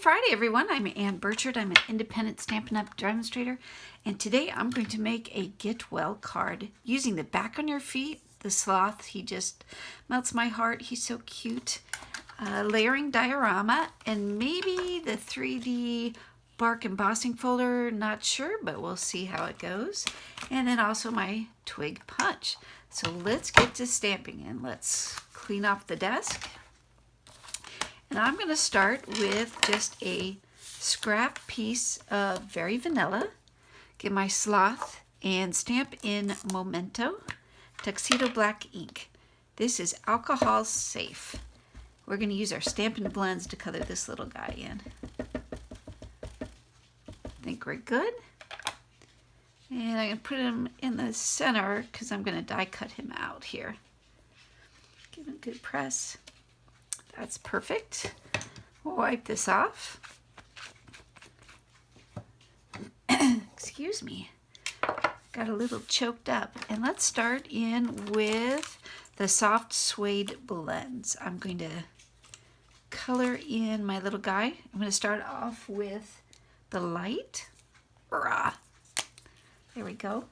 Friday, everyone. I'm Ann Birchard. I'm an independent Stampin' Up! Demonstrator, and today I'm going to make a Get Well card using the back on your feet, the sloth. He just melts my heart. He's so cute. Layering Diorama, and maybe the 3D bark embossing folder. Not sure, but we'll see how it goes. And then also my twig punch. So let's get to stamping, and let's clean off the desk. And I'm going to start with just a scrap piece of very vanilla. Get my sloth and stamp in Memento Tuxedo Black ink. This is alcohol safe. We're going to use our Stampin' Blends to color this little guy in. I think we're good. And I'm going to put him in the center because I'm going to die cut him out here. Give him a good press. That's perfect. We'll wipe this off. Excuse me. Got a little choked up. And let's start in with the soft suede blends. I'm going to color in my little guy. I'm going to start off with the light. Rah. There we go.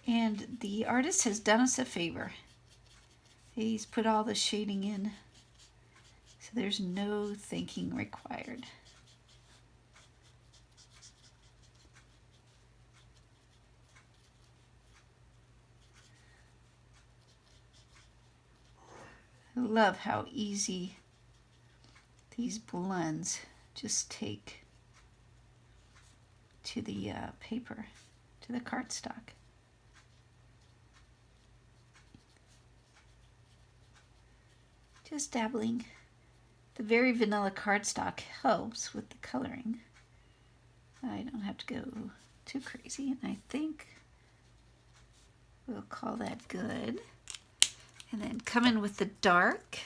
And the artist has done us a favor. He's put all the shading in, so there's no thinking required. I love how easy these blends just take to the paper, to the cardstock. Just dabbling. The very vanilla cardstock helps with the coloring. I don't have to go too crazy, and I think we'll call that good. And then come in with the dark.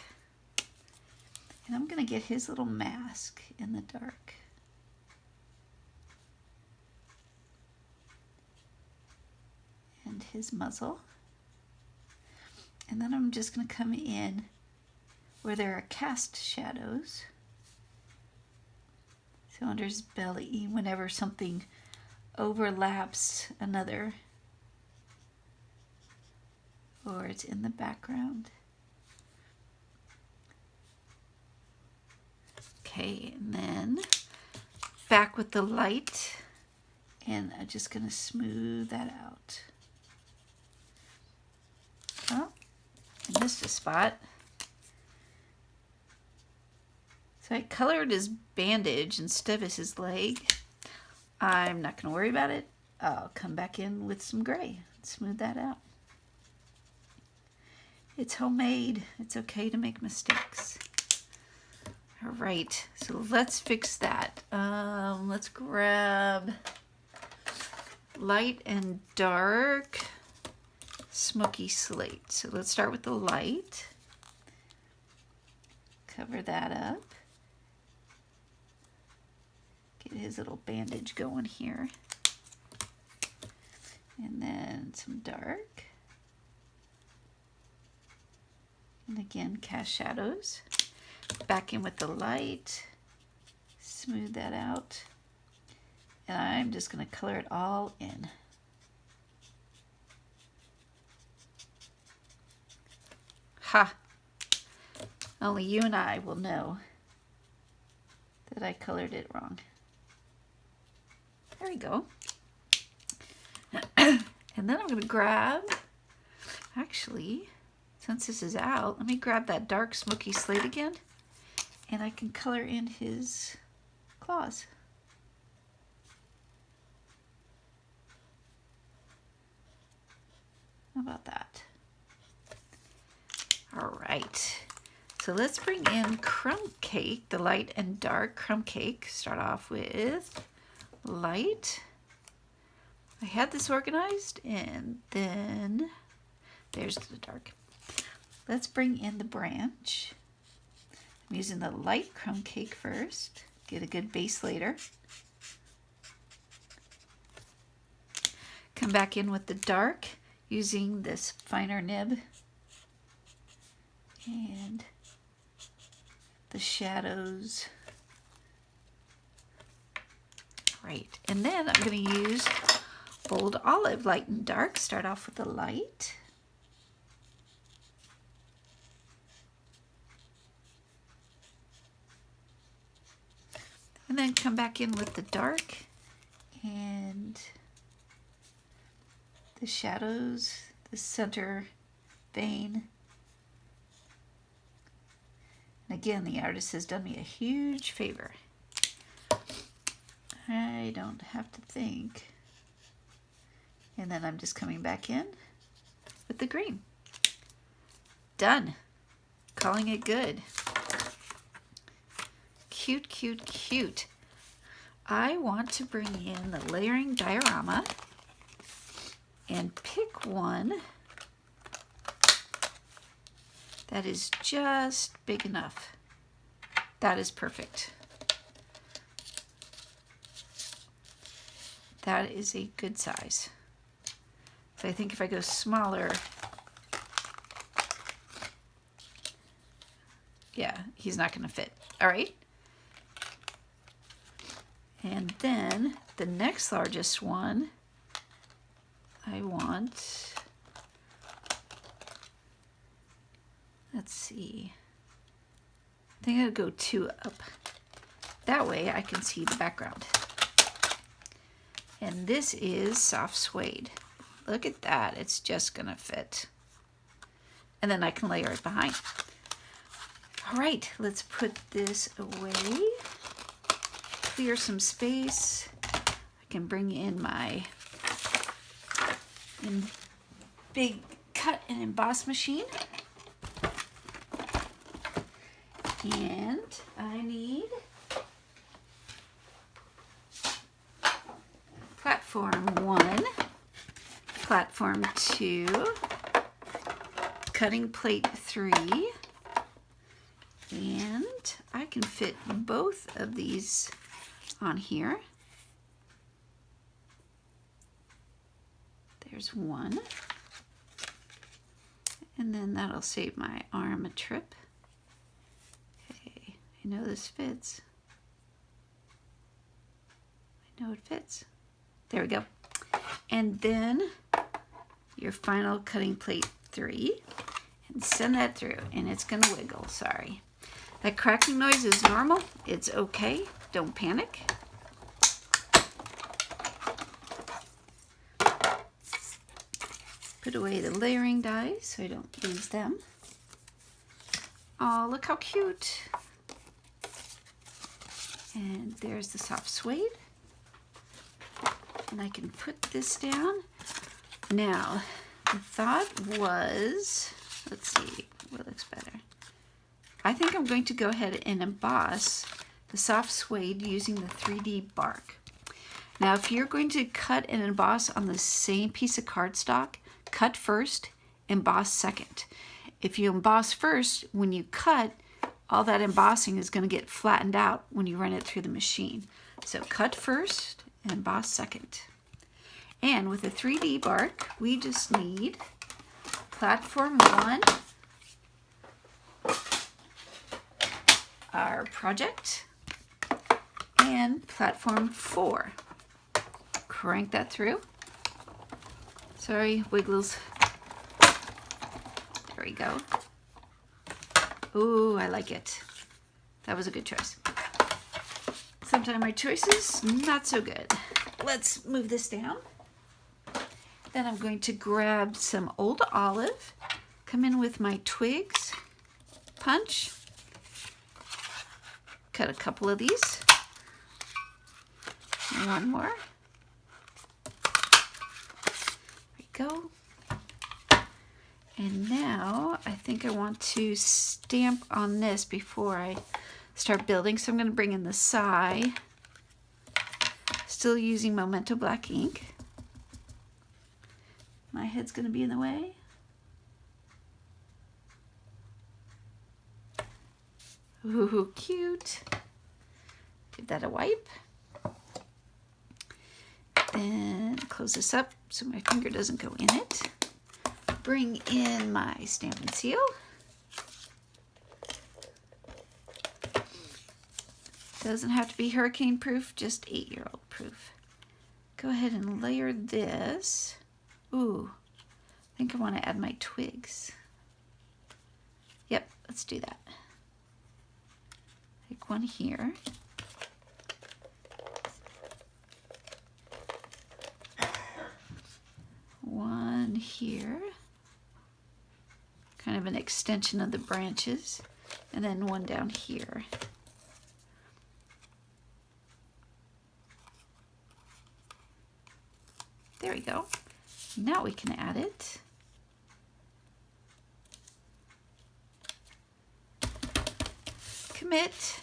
And I'm going to get his little mask in the dark. And his muzzle. And then I'm just going to come in where there are cast shadows. So under his belly, whenever something overlaps another, or it's in the background. Okay, and then back with the light, and I'm just going to smooth that out. Oh, I missed a spot. So I colored his bandage instead of his leg. I'm not going to worry about it. I'll come back in with some gray and smooth that out. It's homemade. It's okay to make mistakes. All right, so let's fix that. Let's grab light and dark smoky slate. So let's start with the light. Cover that up. Get his little bandage going here. And then some dark. And again, cast shadows. Back in with the light. Smooth that out. And I'm just going to color it all in. Ha! Only you and I will know that I colored it wrong. There we go. And then I'm going to grab, actually, since this is out, let me grab that dark smoky slate again, and I can color in his claws. How about that? All right. So let's bring in crumb cake, the light and dark crumb cake. Start off with light. I had this organized, and then there's the dark. Let's bring in the branch. I'm using the light crumb cake first. Get a good base later. Come back in with the dark using this finer nib. And the shadows. Right, and then I'm going to use Old Olive, light and dark. Start off with the light. And then come back in with the dark and the shadows, the center vein. And again, the artist has done me a huge favor. I don't have to think. And then I'm just coming back in with the green. Done. Calling it good. Cute, cute, cute. I want to bring in the Layering Diorama and pick one that is just big enough. That is perfect. That is a good size. So I think if I go smaller, yeah, he's not going to fit. All right. And then the next largest one, I want, let's see, I think I'll go 2 up. That way I can see the background. And this is soft suede. Look at that, it's just gonna fit. And then I can layer it behind. All right, let's put this away. Clear some space. I can bring in my big cut and emboss machine. And I need platform 1, platform 2, cutting plate 3, and I can fit both of these on here. There's one. And then that'll save my arm a trip. Okay, I know this fits. I know it fits. There we go. And then your final cutting plate 3. And send that through. And it's gonna wiggle, sorry. That cracking noise is normal. It's okay. Don't panic. Put away the layering dies so I don't lose them. Oh, look how cute. And there's the soft suede. And I can put this down. Now, the thought was, let's see what looks better. I think I'm going to go ahead and emboss the soft suede using the 3D bark. Now, if you're going to cut and emboss on the same piece of cardstock, cut first, emboss second. If you emboss first, when you cut, all that embossing is going to get flattened out when you run it through the machine. So cut first and emboss second. And with the 3D bark, we just need platform 1, our project, and platform 4. Crank that through. Sorry, wiggles. There we go. Ooh, I like it. That was a good choice. Sometimes my choices, not so good. Let's move this down. Then I'm going to grab some Old Olive, come in with my twigs, punch, cut a couple of these, and one more. There we go. And now I think I want to stamp on this before I start building. So I'm going to bring in the Sigh, still using Memento black ink. My head's going to be in the way. Ooh, cute. Give that a wipe. Then close this up so my finger doesn't go in it. Bring in my Stampin' Seal. Doesn't have to be hurricane proof, just 8-year-old proof. Go ahead and layer this. Ooh, I think I want to add my twigs. Yep, let's do that. Take one here. One here. Kind of an extension of the branches. And then one down here. There we go. Now we can add it. Commit.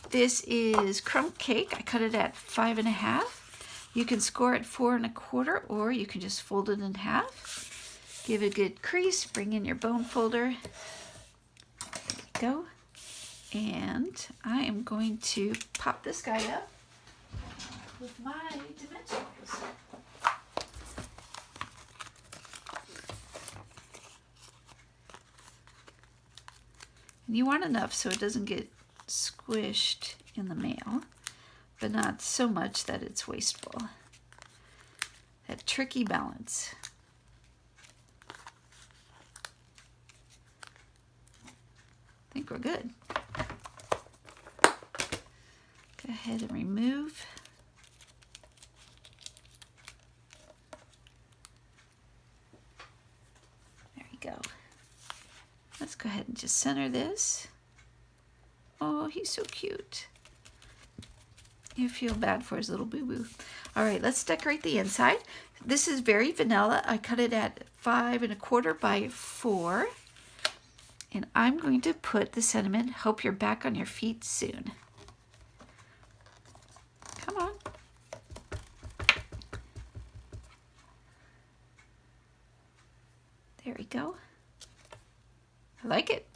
This is crumb cake. I cut it at 5 1/2. You can score at 4 1/4, or you can just fold it in half. Give it a good crease. Bring in your bone folder. There we go. And I am going to pop this guy up with my dimensionals. And you want enough so it doesn't get squished in the mail, but not so much that it's wasteful. That tricky balance. I think we're good. Go ahead and remove. There you go. Let's go ahead and just center this. Oh, he's so cute. You feel bad for his little boo-boo. All right, let's decorate the inside. This is very vanilla. I cut it at 5 1/4 by 4. And I'm going to put the sentiment, hope you're back on your feet soon. Come on. There we go. I like it.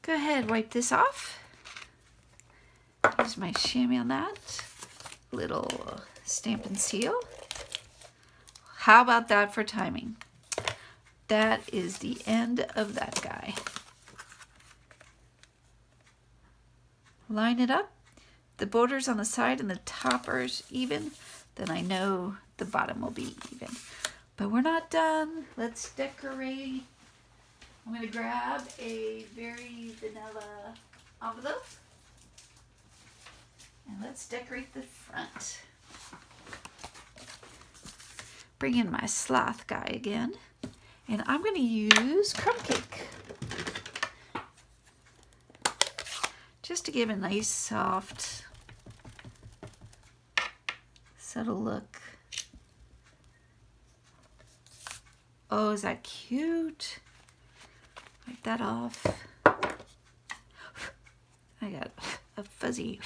Go ahead, wipe this off. Use my chamois on that. Little stamp and seal. How about that for timing? That is the end of that guy. Line it up. The borders on the side and the toppers even, then I know the bottom will be even. But we're not done. Let's decorate. I'm going to grab a very vanilla envelope. And let's decorate the front. Bring in my sloth guy again. And I'm going to use crumb cake. Just to give a nice, soft, subtle look. Oh, is that cute? Wipe that off. I got a fuzzy.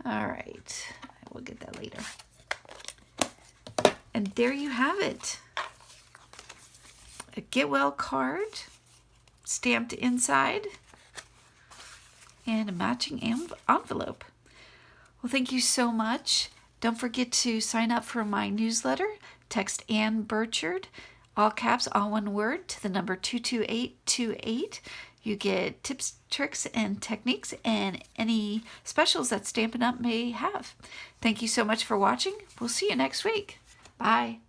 All right, we'll get that later. And there you have it. A get well card, stamped inside, and a matching envelope. Well, thank you so much. Don't forget to sign up for my newsletter. Text Ann Birchard, all caps, all one word, to the number 22828. You get tips, tricks, and techniques, and any specials that Stampin' Up! May have. Thank you so much for watching. We'll see you next week. Bye.